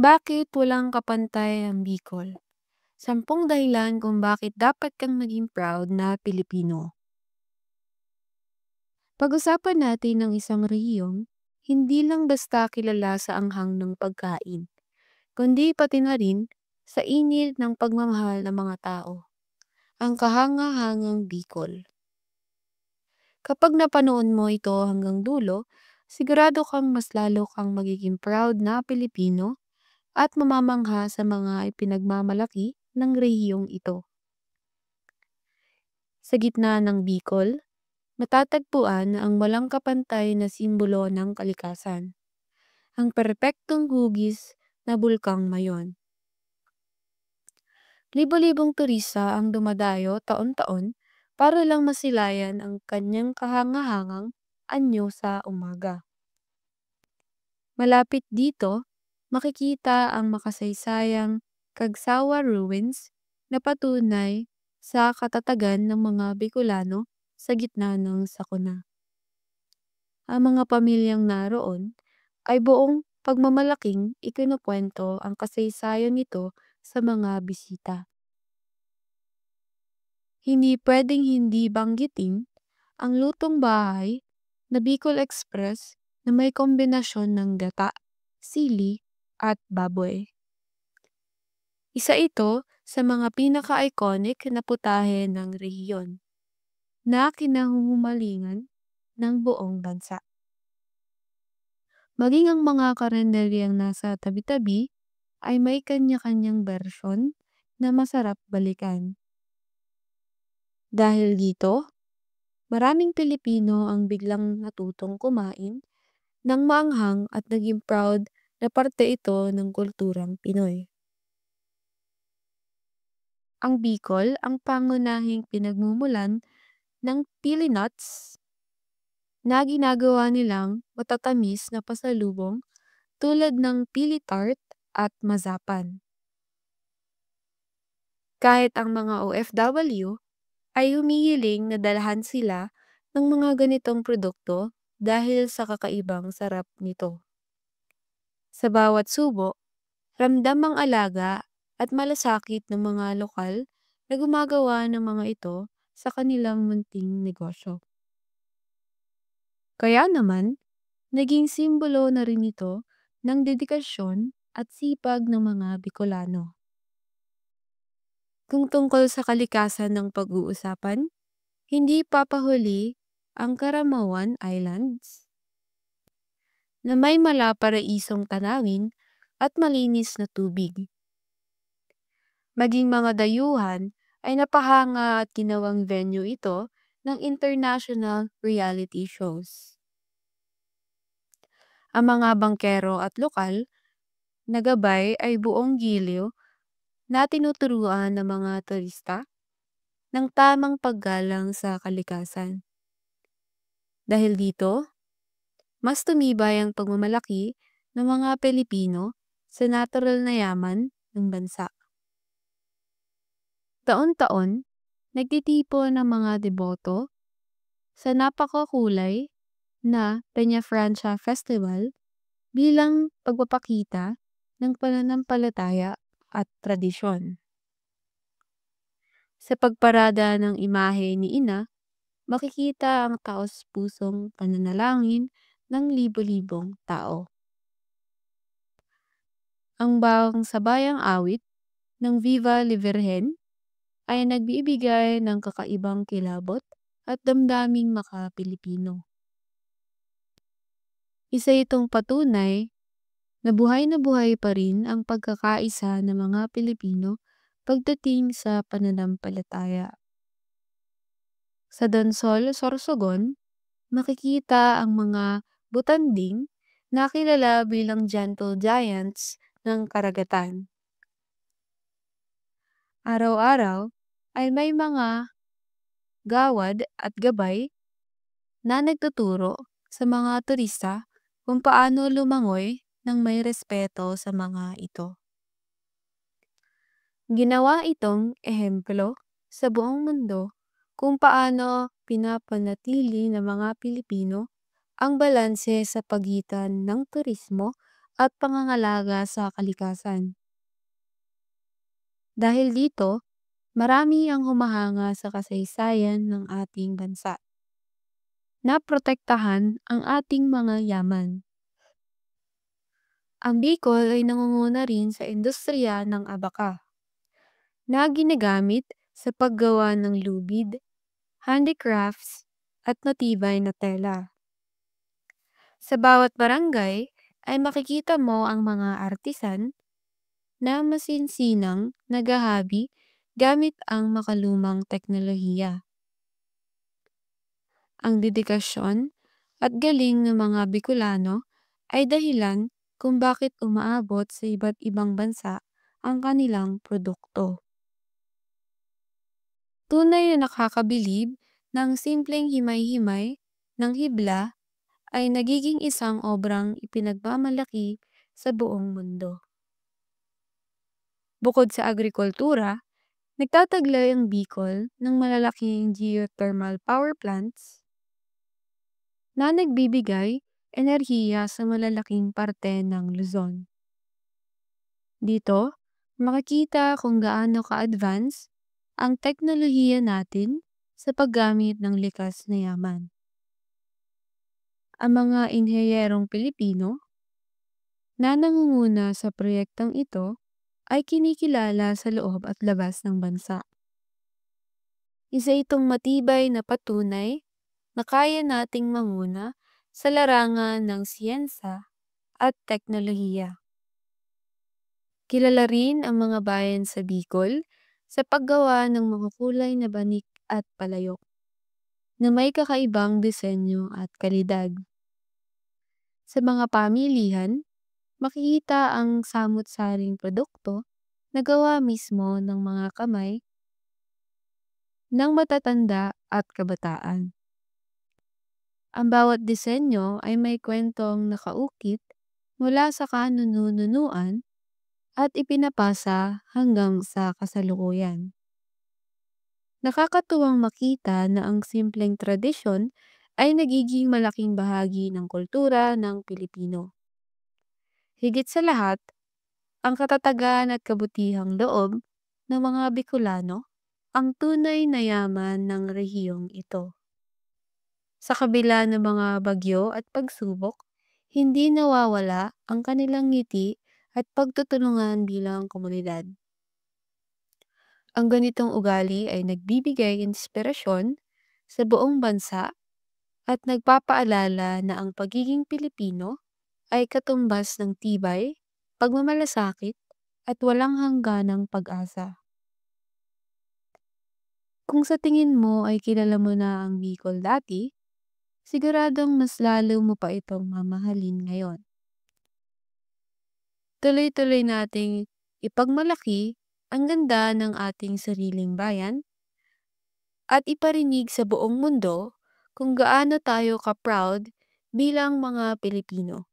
Bakit walang kapantay ang Bicol? 10 dahilan kung bakit dapat kang maging proud na Pilipino. Pag-usapan natin ng isang rehiyong, hindi lang basta kilala sa anghang ng pagkain, kundi pati na rin sa init ng pagmamahal ng mga tao, ang kahanga-hangang Bicol. Kapag napanood mo ito hanggang dulo, sigurado kang mas lalo kang magiging proud na Pilipino at mamamangha sa mga ipinagmamalaki ng rehiyong ito. Sa gitna ng Bicol, matatagpuan ang walang kapantay na simbolo ng kalikasan, ang perpektong hugis na Bulkang Mayon. Libo-libong turista ang dumadayo taon-taon para lang masilayan ang kanyang kahangahangang anyo sa umaga. Malapit dito, makikita ang makasaysayang Kagsawa Ruins na patunay sa katatagan ng mga Bicolano sa gitna ng sakuna. Ang mga pamilyang naroon ay buong pagmamalaking ikinukwento ang kasaysayan nito sa mga bisita. Hindi pwedeng hindi banggitin ang lutong bahay na Bicol Express na may kombinasyon ng gata, sili, at baboy. Isa ito sa mga pinaka-iconic na putahe ng rehiyon na kinahuhumalingan ng buong bansa. Maging ang mga karenderyang nasa tabi-tabi ay may kanya-kanyang bersyon na masarap balikan. Dahil dito, maraming Pilipino ang biglang natutong kumain ng maanghang at naging proud na parte ito ng kulturang Pinoy. Ang Bicol ang pangunahing pinagmumulan ng pili nuts na ginagawa nilang matatamis na pasalubong tulad ng pili tart at mazapan. Kahit ang mga OFW ay humihiling na dalahan sila ng mga ganitong produkto dahil sa kakaibang sarap nito. Sa bawat subo, ramdam ang alaga at malasakit ng mga lokal na gumagawa ng mga ito sa kanilang munting negosyo. Kaya naman, naging simbolo na rin ito ng dedikasyon at sipag ng mga Bicolano. Kung tungkol sa kalikasan ng pag-uusapan, hindi papahuli ang Caramawan Islands na may malaparaisong tanawin at malinis na tubig. Maging mga dayuhan ay napahanga at ginawang venue ito ng international reality shows. Ang mga bangkero at lokal na gabay ay buong giliw na tinuturuan ng mga turista ng tamang paggalang sa kalikasan. Dahil dito, mas tumibay ang pagmamalaki ng mga Pilipino sa natural na yaman ng bansa. Taon-taon, nagtitipon ng mga deboto sa napakakulay na Peña Francia Festival bilang pagpapakita ng pananampalataya at tradisyon. Sa pagparada ng imahe ni Ina, makikita ang taos-pusong pananalangin ng libo-libong tao. Ang bawang sabayang awit ng Viva la Virgen ay nagbibigay ng kakaibang kilabot at damdaming maka-Pilipino. Isa itong patunay na buhay pa rin ang pagkakaisa ng mga Pilipino pagdating sa pananampalataya. Sa Dansol, Sorsogon, makikita ang mga butanding na kilala bilang gentle giants ng karagatan. Araw-araw ay may mga gawad at gabay na nagtuturo sa mga turista kung paano lumangoy ng may respeto sa mga ito. Ginawa itong ehemplo sa buong mundo kung paano pinapanatili ng mga Pilipino ang balanse sa pagitan ng turismo at pangangalaga sa kalikasan. Dahil dito, marami ang humahanga sa kasaysayan ng ating bansa na protektahan ang ating mga yaman. Ang Bicol ay nangunguna rin sa industriya ng abaka na ginagamit sa paggawa ng lubid, handicrafts, at matibay na tela. Sa bawat barangay ay makikita mo ang mga artisan na masinsinang naghahabi gamit ang makalumang teknolohiya. Ang dedikasyon at galing ng mga Bicolano ay dahilan kung bakit umaabot sa iba't ibang bansa ang kanilang produkto. Tunay na nakakabilib ng simpleng himay-himay ng hibla ay nagiging isang obrang ipinagmamalaki sa buong mundo. Bukod sa agrikultura, nagtataglay ang Bicol ng malalaking geothermal power plants na nagbibigay enerhiya sa malalaking parte ng Luzon. Dito, makikita kung gaano ka-advance ang teknolohiya natin sa paggamit ng likas na yaman. Ang mga inhinyerong Pilipino na nangunguna sa proyektong ito ay kinikilala sa loob at labas ng bansa. Isa itong matibay na patunay na kaya nating manguna sa larangan ng siyensa at teknolohiya. Kilala rin ang mga bayan sa Bicol sa paggawa ng makukulay na banik at palayok na may kakaibang disenyo at kalidad. Sa mga pamilihan, makikita ang samut-saring produkto na gawa mismo ng mga kamay ng matatanda at kabataan. Ang bawat disenyo ay may kwentong nakaukit mula sa kanununuan at ipinapasa hanggang sa kasalukuyan. Nakakatuwang makita na ang simpleng tradisyon ay nagiging malaking bahagi ng kultura ng Pilipino. Higit sa lahat, ang katatagan at kabutihang loob ng mga Bicolano ang tunay na yaman ng rehiyong ito. Sa kabila ng mga bagyo at pagsubok, hindi nawawala ang kanilang ngiti at pagtutulungan bilang komunidad. Ang ganitong ugali ay nagbibigay inspirasyon sa buong bansa at nagpapaalala na ang pagiging Pilipino ay katumbas ng tibay, pagmamalasakit, at walang hangganang pag-asa. Kung sa tingin mo ay kilala mo na ang Bicol dati, siguradong mas lalo mo pa itong mamahalin ngayon. Tuloy-tuloy nating ipagmalaki ang ganda ng ating sariling bayan at iparinig sa buong mundo kung gaano tayo ka-proud bilang mga Pilipino.